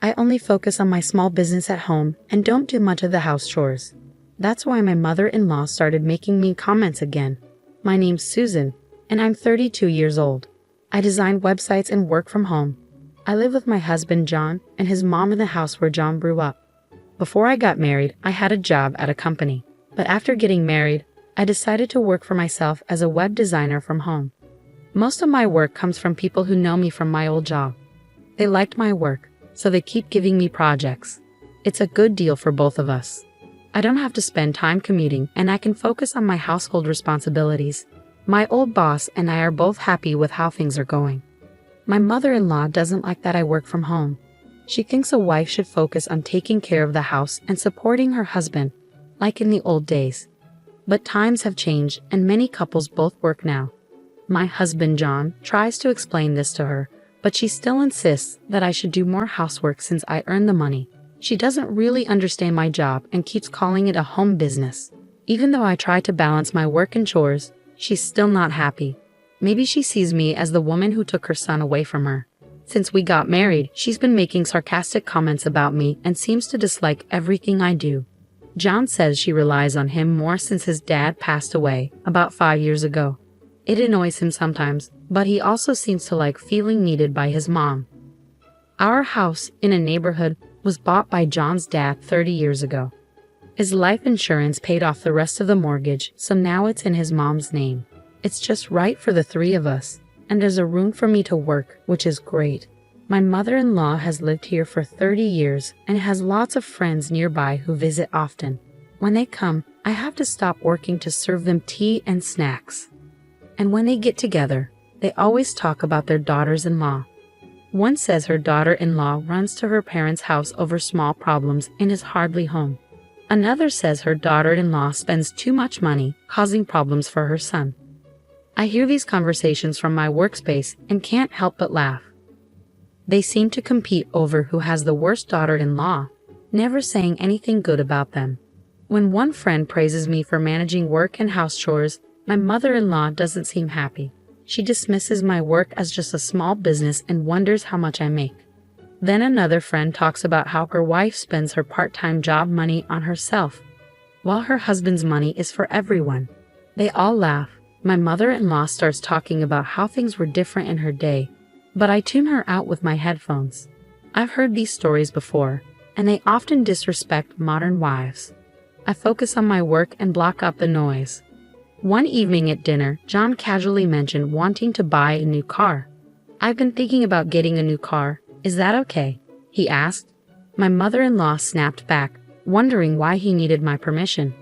I only focus on my small business at home and don't do much of the house chores. That's why my mother-in-law started making mean comments again. My name's Susan, and I'm 32 years old. I design websites and work from home. I live with my husband John and his mom in the house where John grew up. Before I got married, I had a job at a company. But after getting married, I decided to work for myself as a web designer from home. Most of my work comes from people who know me from my old job. They liked my work, so they keep giving me projects. It's a good deal for both of us. I don't have to spend time commuting and I can focus on my household responsibilities. My old boss and I are both happy with how things are going. My mother-in-law doesn't like that I work from home. She thinks a wife should focus on taking care of the house and supporting her husband, like in the old days. But times have changed and many couples both work now. My husband John tries to explain this to her, but she still insists that I should do more housework since I earn the money. She doesn't really understand my job and keeps calling it a home business. Even though I try to balance my work and chores, she's still not happy. Maybe she sees me as the woman who took her son away from her. Since we got married, she's been making sarcastic comments about me and seems to dislike everything I do. John says she relies on him more since his dad passed away about 5 years ago. It annoys him sometimes, but he also seems to like feeling needed by his mom. Our house in a neighborhood was bought by John's dad 30 years ago. His life insurance paid off the rest of the mortgage, so now it's in his mom's name. It's just right for the three of us, and there's a room for me to work, which is great. My mother-in-law has lived here for 30 years and has lots of friends nearby who visit often. When they come, I have to stop working to serve them tea and snacks. And when they get together, they always talk about their daughters-in-law. One says her daughter-in-law runs to her parents' house over small problems and is hardly home. Another says her daughter-in-law spends too much money, causing problems for her son. I hear these conversations from my workspace and can't help but laugh. They seem to compete over who has the worst daughter-in-law, never saying anything good about them. When one friend praises me for managing work and house chores, my mother-in-law doesn't seem happy. She dismisses my work as just a small business and wonders how much I make. Then another friend talks about how her wife spends her part-time job money on herself, while her husband's money is for everyone. They all laugh. My mother-in-law starts talking about how things were different in her day, but I tune her out with my headphones. I've heard these stories before, and they often disrespect modern wives. I focus on my work and block out the noise. One evening at dinner, John casually mentioned wanting to buy a new car. I've been thinking about getting a new car. Is that okay? He asked. My mother-in-law snapped back, wondering why he needed my permission.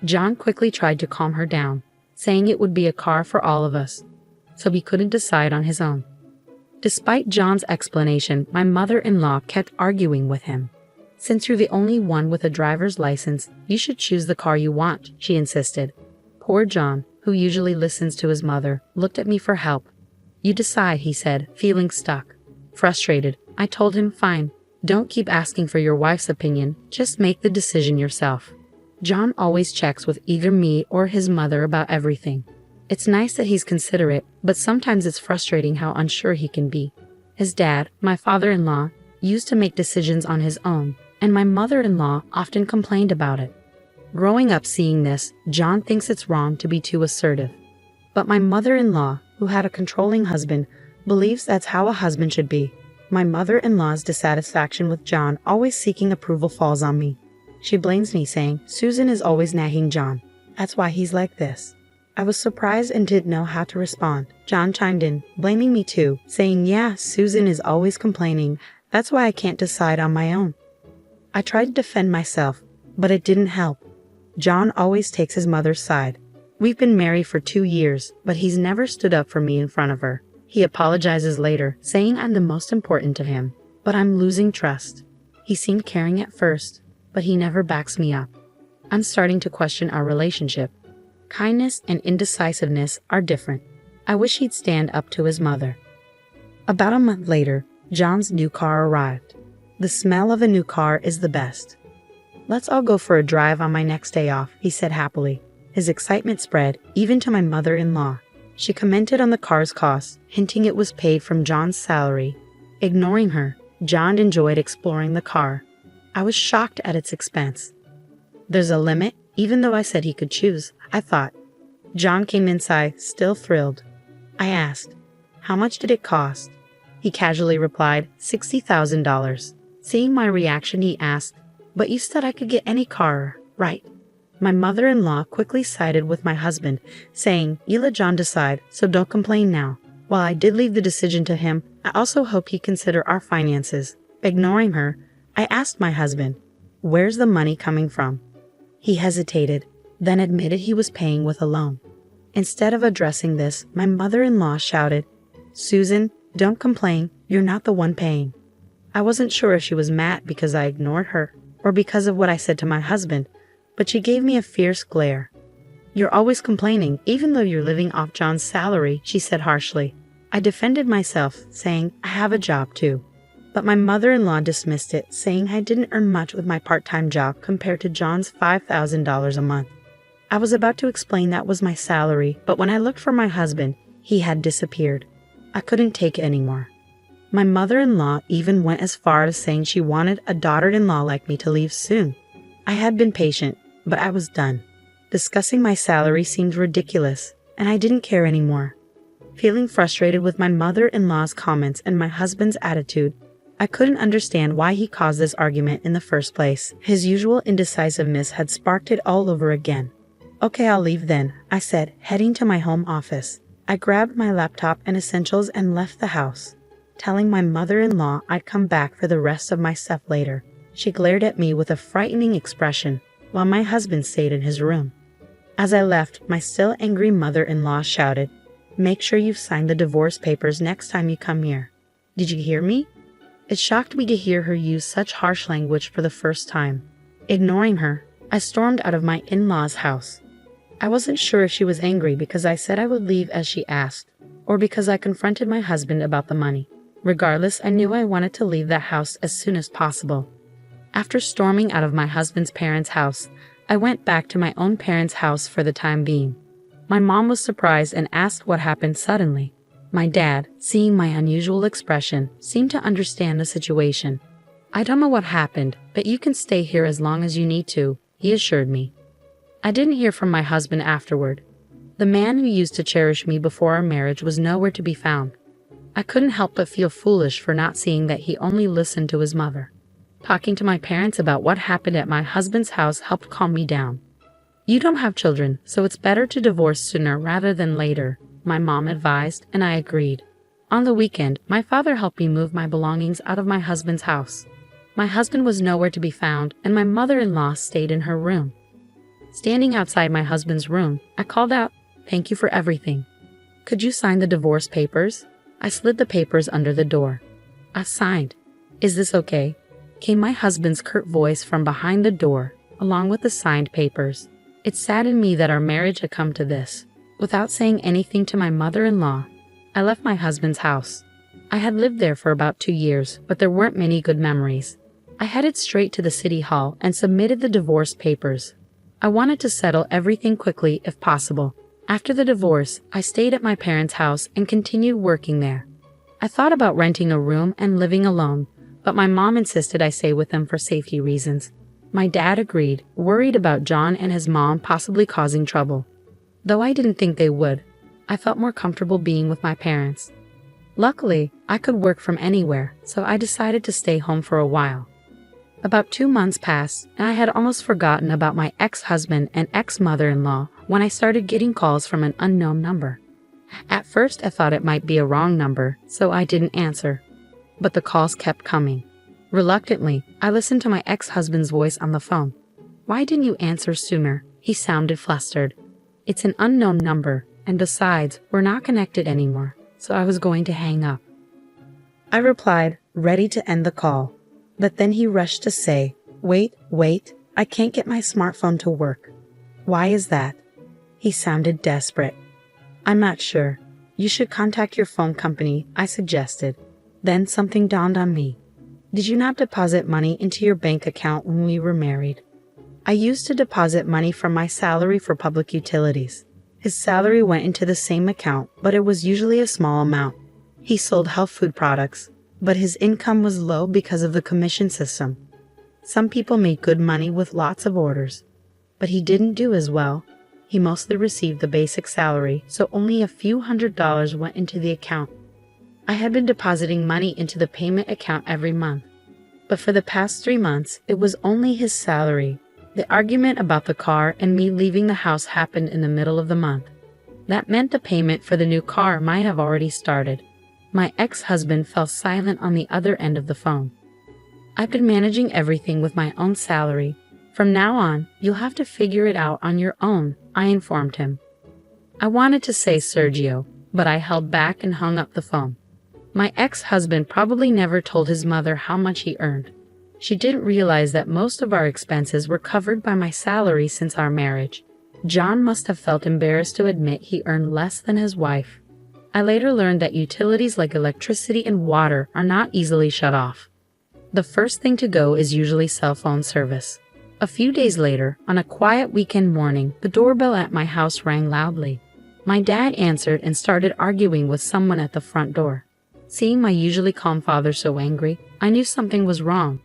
John quickly tried to calm her down, saying it would be a car for all of us, so he couldn't decide on his own. Despite John's explanation, my mother-in-law kept arguing with him. Since you're the only one with a driver's license, you should choose the car you want, she insisted. Poor John, who usually listens to his mother, looked at me for help. You decide, he said, feeling stuck. Frustrated, I told him, fine, don't keep asking for your wife's opinion, just make the decision yourself. John always checks with either me or his mother about everything. It's nice that he's considerate, but sometimes it's frustrating how unsure he can be. His dad, my father-in-law, used to make decisions on his own, and my mother-in-law often complained about it. Growing up seeing this, John thinks it's wrong to be too assertive. But my mother-in-law, who had a controlling husband, believes that's how a husband should be. My mother-in-law's dissatisfaction with John always seeking approval falls on me. She blames me, saying, Susan is always nagging John. That's why he's like this. I was surprised and didn't know how to respond. John chimed in, blaming me too, saying, yeah, Susan is always complaining. That's why I can't decide on my own. I tried to defend myself, but it didn't help. John always takes his mother's side. We've been married for 2 years, but he's never stood up for me in front of her. He apologizes later, saying I'm the most important to him, but I'm losing trust. He seemed caring at first, but he never backs me up. I'm starting to question our relationship. Kindness and indecisiveness are different. I wish he'd stand up to his mother. About a month later, John's new car arrived. The smell of a new car is the best. Let's all go for a drive on my next day off, he said happily. His excitement spread, even to my mother-in-law. She commented on the car's cost, hinting it was paid from John's salary. Ignoring her, John enjoyed exploring the car. I was shocked at its expense. There's a limit, even though I said he could choose, I thought. John came inside, still thrilled. I asked, "How much did it cost?" He casually replied, $60,000. Seeing my reaction, he asked, "But you said I could get any car, right?" My mother-in-law quickly sided with my husband, saying, "You let John decide, so don't complain now." While I did leave the decision to him, I also hope he'd consider our finances. Ignoring her, I asked my husband, "Where's the money coming from?" He hesitated, then admitted he was paying with a loan. Instead of addressing this, my mother-in-law shouted, "Susan, don't complain, you're not the one paying." I wasn't sure if she was mad because I ignored her, or because of what I said to my husband, but she gave me a fierce glare. "You're always complaining, even though you're living off John's salary," she said harshly. I defended myself, saying, "I have a job too." But my mother-in-law dismissed it, saying I didn't earn much with my part-time job compared to John's $5,000 a month. I was about to explain that was my salary, but when I looked for my husband, he had disappeared. I couldn't take it anymore. My mother-in-law even went as far as saying she wanted a daughter-in-law like me to leave soon. I had been patient, but I was done. Discussing my salary seemed ridiculous, and I didn't care anymore. Feeling frustrated with my mother-in-law's comments and my husband's attitude, I couldn't understand why he caused this argument in the first place. His usual indecisiveness had sparked it all over again. "Okay, I'll leave then," I said, heading to my home office. I grabbed my laptop and essentials and left the house, telling my mother-in-law I'd come back for the rest of my stuff later. She glared at me with a frightening expression, while my husband stayed in his room. As I left, my still angry mother-in-law shouted, "Make sure you've signed the divorce papers next time you come here." Did you hear me? It shocked me to hear her use such harsh language for the first time. Ignoring her, I stormed out of my in-laws' house. I wasn't sure if she was angry because I said I would leave as she asked, or because I confronted my husband about the money. Regardless, I knew I wanted to leave that house as soon as possible. After storming out of my husband's parents' house, I went back to my own parents' house for the time being. My mom was surprised and asked what happened suddenly. My dad, seeing my unusual expression, seemed to understand the situation. "I don't know what happened, but you can stay here as long as you need to," he assured me. I didn't hear from my husband afterward. The man who used to cherish me before our marriage was nowhere to be found. I couldn't help but feel foolish for not seeing that he only listened to his mother. Talking to my parents about what happened at my husband's house helped calm me down. "You don't have children, so it's better to divorce sooner rather than later," my mom advised, and I agreed. On the weekend, my father helped me move my belongings out of my husband's house. My husband was nowhere to be found, and my mother-in-law stayed in her room. Standing outside my husband's room, I called out, "Thank you for everything. Could you sign the divorce papers?" I slid the papers under the door. "I signed. Is this okay?" came my husband's curt voice from behind the door, along with the signed papers. It saddened me that our marriage had come to this. Without saying anything to my mother-in-law, I left my husband's house. I had lived there for about 2 years, but there weren't many good memories. I headed straight to the city hall and submitted the divorce papers. I wanted to settle everything quickly if possible. After the divorce, I stayed at my parents' house and continued working there. I thought about renting a room and living alone, but my mom insisted I stay with them for safety reasons. My dad agreed, worried about John and his mom possibly causing trouble. Though I didn't think they would, I felt more comfortable being with my parents. Luckily, I could work from anywhere, so I decided to stay home for a while. About 2 months passed, and I had almost forgotten about my ex-husband and ex-mother-in-law when I started getting calls from an unknown number. At first, I thought it might be a wrong number, so I didn't answer. But the calls kept coming. Reluctantly, I listened to my ex-husband's voice on the phone. "Why didn't you answer sooner?" He sounded flustered. "It's an unknown number, and besides, we're not connected anymore," so I was going to hang up. I replied, ready to end the call. But then he rushed to say, Wait, I can't get my smartphone to work." "Why is that?" He sounded desperate. "I'm not sure. You should contact your phone company," I suggested. Then something dawned on me. "Did you not deposit money into your bank account when we were married?" I used to deposit money from my salary for public utilities. His salary went into the same account, but it was usually a small amount. He sold health food products, but his income was low because of the commission system. Some people made good money with lots of orders, but he didn't do as well. He mostly received the basic salary, so only a few $100s went into the account. I had been depositing money into the payment account every month, but for the past 3 months, it was only his salary. The argument about the car and me leaving the house happened in the middle of the month. That meant the payment for the new car might have already started. My ex-husband fell silent on the other end of the phone. I've been managing everything with my own salary. From now on, you'll have to figure it out on your own, I informed him. I wanted to say Sergio, but I held back and hung up the phone. My ex-husband probably never told his mother how much he earned. She didn't realize that most of our expenses were covered by my salary since our marriage. John must have felt embarrassed to admit he earned less than his wife. I later learned that utilities like electricity and water are not easily shut off. The first thing to go is usually cell phone service. A few days later, on a quiet weekend morning, the doorbell at my house rang loudly. My dad answered and started arguing with someone at the front door. Seeing my usually calm father so angry, I knew something was wrong.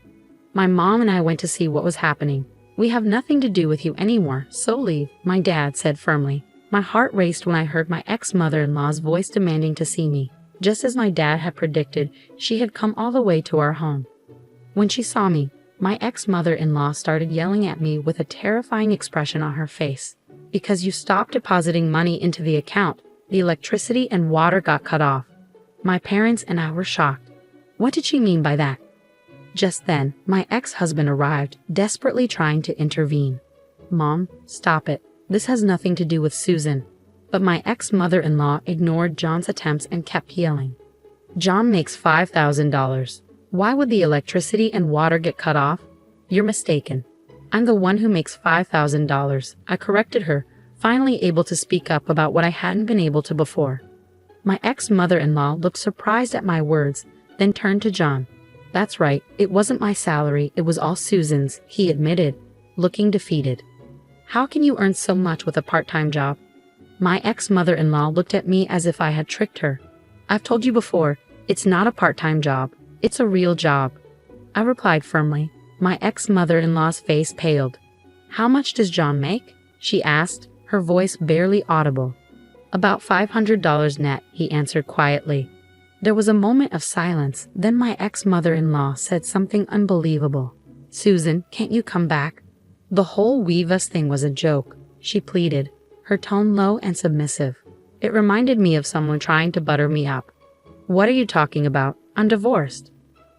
My mom and I went to see what was happening. We have nothing to do with you anymore, so leave, my dad said firmly. My heart raced when I heard my ex-mother-in-law's voice demanding to see me. Just as my dad had predicted, she had come all the way to our home. When she saw me, my ex-mother-in-law started yelling at me with a terrifying expression on her face. Because you stopped depositing money into the account, the electricity and water got cut off. My parents and I were shocked. What did she mean by that? Just then, my ex-husband arrived, desperately trying to intervene. Mom, stop it. This has nothing to do with Susan. But my ex-mother-in-law ignored John's attempts and kept yelling. John makes $5,000. Why would the electricity and water get cut off? You're mistaken. I'm the one who makes $5,000. I corrected her, finally able to speak up about what I hadn't been able to before. My ex-mother-in-law looked surprised at my words, then turned to John. That's right, it wasn't my salary, it was all Susan's, he admitted, looking defeated. How can you earn so much with a part-time job? My ex-mother-in-law looked at me as if I had tricked her. I've told you before, it's not a part-time job, it's a real job. I replied firmly. My ex-mother-in-law's face paled. How much does John make? She asked, her voice barely audible. About $500 net, he answered quietly. There was a moment of silence, then my ex-mother-in-law said something unbelievable. Susan, can't you come back? The whole Weave Us thing was a joke, she pleaded, her tone low and submissive. It reminded me of someone trying to butter me up. What are you talking about? I'm divorced.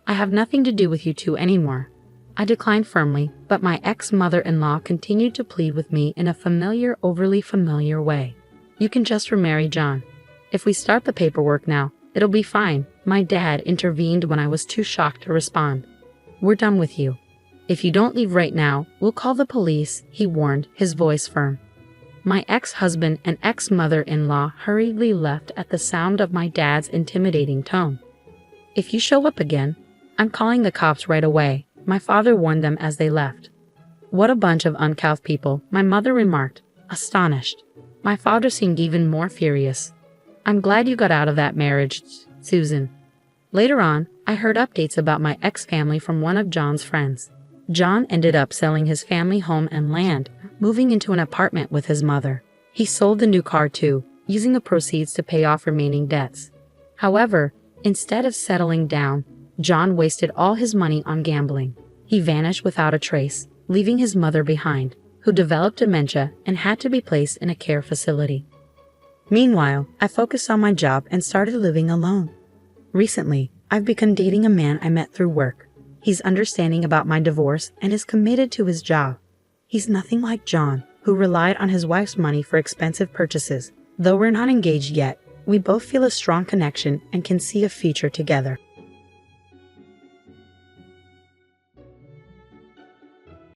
I have nothing to do with you two anymore. I declined firmly, but my ex-mother-in-law continued to plead with me in a familiar, overly familiar way. You can just remarry John. If we start the paperwork now, it'll be fine. My dad intervened when I was too shocked to respond. We're done with you. If you don't leave right now, we'll call the police, he warned, his voice firm. My ex-husband and ex-mother-in-law hurriedly left at the sound of my dad's intimidating tone. If you show up again, I'm calling the cops right away, my father warned them as they left. What a bunch of uncouth people, my mother remarked, astonished. My father seemed even more furious. I'm glad you got out of that marriage, Susan. Later on, I heard updates about my ex-family from one of John's friends. John ended up selling his family home and land, moving into an apartment with his mother. He sold the new car too, using the proceeds to pay off remaining debts. However, instead of settling down, John wasted all his money on gambling. He vanished without a trace, leaving his mother behind, who developed dementia and had to be placed in a care facility. Meanwhile, I focused on my job and started living alone. Recently, I've begun dating a man I met through work. He's understanding about my divorce and is committed to his job. He's nothing like John, who relied on his wife's money for expensive purchases. Though we're not engaged yet, we both feel a strong connection and can see a future together.